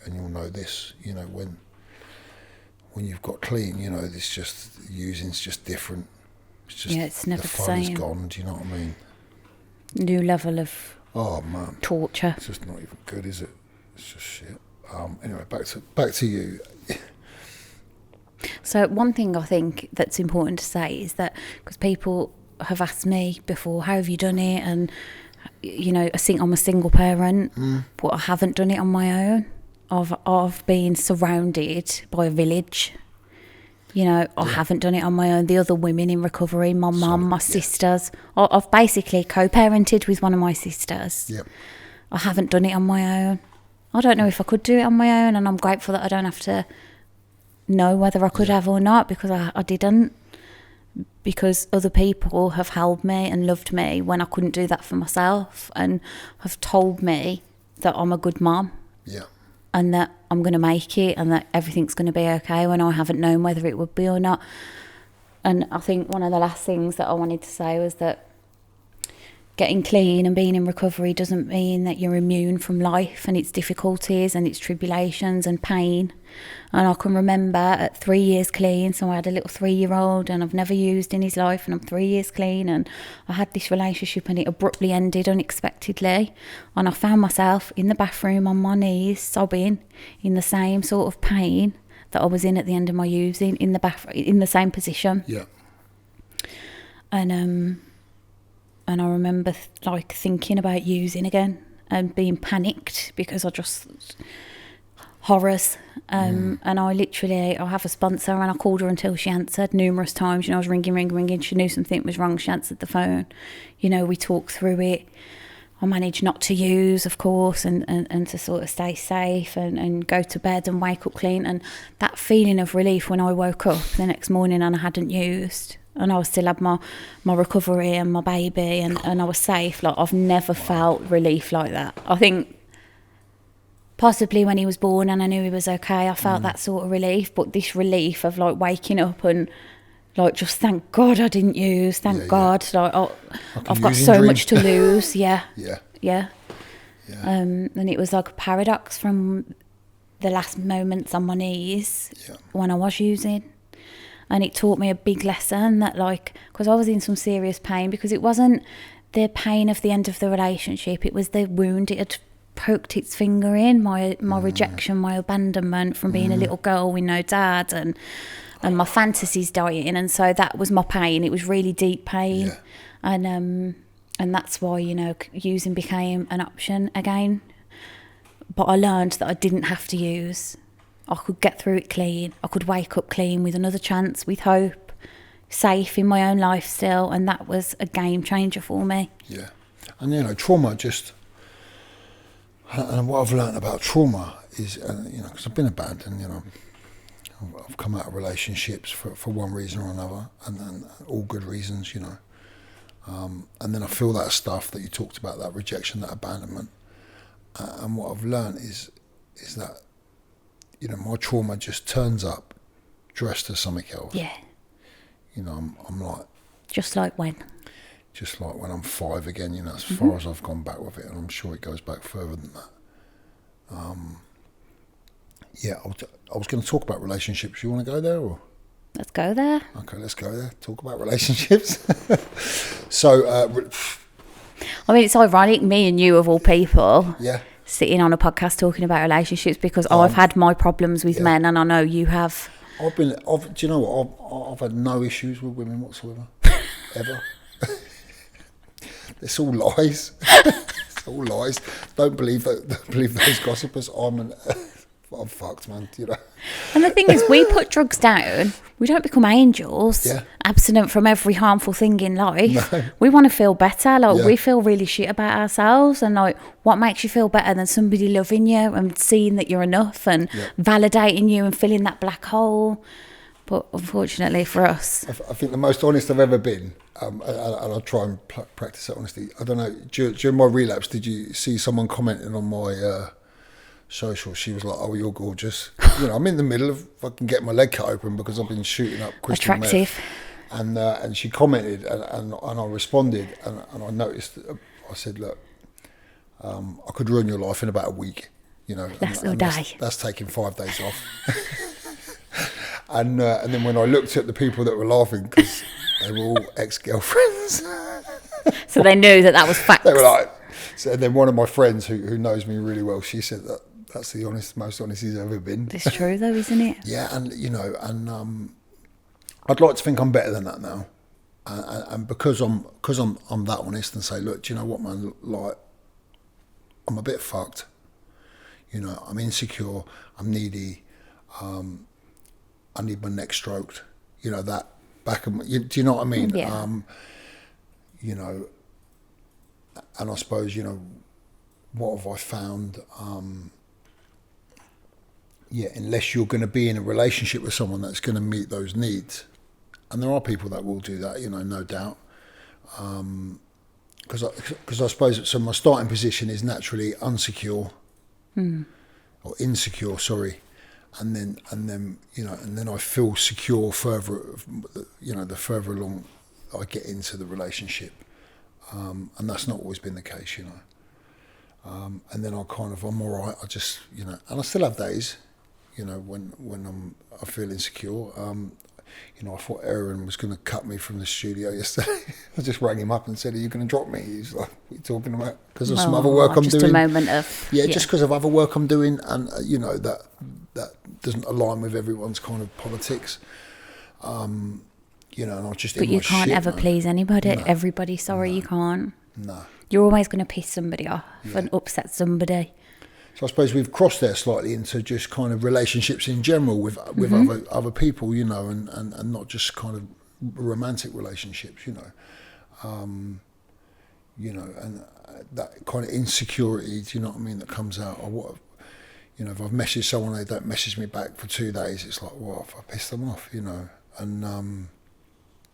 and you'll know this, you know, when you've got clean, you know, it's just, using's just different. It's just, it's never the fun's same. Gone, do you know what I mean? New level of torture. It's just not even good, is it? It's just shit. Anyway, back to you. So one thing I think that's important to say is that, because people have asked me before, how have you done it? And, you know, I'm a single parent, but I haven't done it on my own. I've been surrounded by a village. You know, I haven't done it on my own. The other women in recovery, my mum, my sisters. I've basically co-parented with one of my sisters. Yep. I haven't done it on my own. I don't know if I could do it on my own, and I'm grateful that I don't have to know whether I could have or not, because I didn't. Because other people have held me and loved me when I couldn't do that for myself, and have told me that I'm a good mum. Yeah. And that I'm going to make it, and that everything's going to be okay, when I haven't known whether it would be or not. And I think one of the last things that I wanted to say was that getting clean and being in recovery doesn't mean that you're immune from life and its difficulties and its tribulations and pain. And I can remember at 3 years clean, so I had a little 3-year-old, and I've never used in his life, and I'm 3 years clean, and I had this relationship and it abruptly ended unexpectedly, and I found myself in the bathroom on my knees sobbing in the same sort of pain that I was in at the end of my using, in the same position. Yeah. And I remember thinking about using again and being panicked, because I just horrors. And I have a sponsor, and I called her until she answered numerous times. You know, I was ringing. She knew something was wrong. She answered the phone. You know, we talked through it. I managed not to use, of course, and to sort of stay safe and go to bed and wake up clean. And that feeling of relief when I woke up the next morning and I hadn't used, and I still had my recovery and my baby, and I was safe. Like, I've never felt relief like that. I think possibly when he was born and I knew he was okay, I felt that sort of relief. But this relief of like waking up and like, just thank God I didn't use, thank God. Like, I've got so much to lose. Yeah. And it was like a paradox from the last moments on my knees when I was using. And it taught me a big lesson that, like, because I was in some serious pain, because it wasn't the pain of the end of the relationship, it was the wound it had poked its finger in, my rejection, my abandonment from being a little girl with no dad, and my fantasies dying. And so that was my pain. It was really deep pain. And that's why, you know, using became an option again. But I learned that I didn't have to use. I could get through it clean. I could wake up clean with another chance, with hope, safe in my own life still. And that was a game changer for me. Yeah. And, you know, trauma just... And what I've learned about trauma is, you know, because I've been abandoned, you know, I've come out of relationships for one reason or another, and then all good reasons, you know. And then I feel that stuff that you talked about, that rejection, that abandonment. And what I've learned is that, you know, my trauma just turns up dressed as something else. Yeah. You know, I'm like... Just like when I'm 5 again, you know, as far as I've gone back with it, and I'm sure it goes back further than that. I was going to talk about relationships. You want to go there, or? Let's go there. Okay, let's go there. Talk about relationships. So... I mean, it's ironic, me and you, of all people... Yeah. Sitting on a podcast talking about relationships, because I've had my problems with men, and I know you have. Do you know what? I've had no issues with women whatsoever, ever. It's all lies. It's all lies. Don't believe those gossipers. I'm fucked, man. You know. And the thing is, we put drugs down. We don't become angels, abstinent from every harmful thing in life. No. We want to feel better. Like, we feel really shit about ourselves. And like, what makes you feel better than somebody loving you and seeing that you're enough and validating you and filling that black hole? But unfortunately for us, I think the most honest I've ever been, and I try and practice that honesty. I don't know. During my relapse, did you see someone commenting on my social? She was like, "Oh, you're gorgeous." You know, I'm in the middle of fucking getting my leg cut open because I've been shooting up crystal meth. And she commented, and I responded, and I noticed. I said, "Look, I could ruin your life in about a week. you know. That's a day. That's taking 5 days off. And then when I looked at the people that were laughing, because they were all ex-girlfriends. So they knew that was facts. They were like, so then one of my friends who knows me really well, she said that's the most honest he's ever been. It's true though, isn't it? Yeah, and you know, and I'd like to think I'm better than that now, and because I'm that honest and say, look, do you know what, man? Like, I'm a bit fucked. You know, I'm insecure. I'm needy. I need my neck stroked. You know, that back of my, do you know what I mean? Yeah. You know, and I suppose, you know, what have I found? Unless you're going to be in a relationship with someone that's going to meet those needs, and there are people that will do that, you know, no doubt. Because I suppose, so my starting position is naturally unsecure or insecure, sorry. And then you know, and then I feel secure further, you know, the further along I get into the relationship, and that's not always been the case, you know. And then I'm all right. I just, you know, and I still have days, you know, when I feel insecure. You know, I thought Aaron was going to cut me from the studio yesterday. I just rang him up and said, "Are you going to drop me?" He's like, "What are you talking about?" Because of some other work I'm doing. Just a moment of... Yeah, just because of other work I'm doing, and you know, that doesn't align with everyone's kind of politics. You know, and I just... But you can't ever please anybody. No. Everybody, sorry, you can't. No. You're always going to piss somebody off and upset somebody. So I suppose we've crossed there slightly into just kind of relationships in general with other people, you know, and not just kind of romantic relationships, you know. You know, and that kind of insecurity, do you know what I mean, that comes out, or what, you know, if I've messaged someone, they don't message me back for 2 days, it's like, what, if I pissed them off, you know, and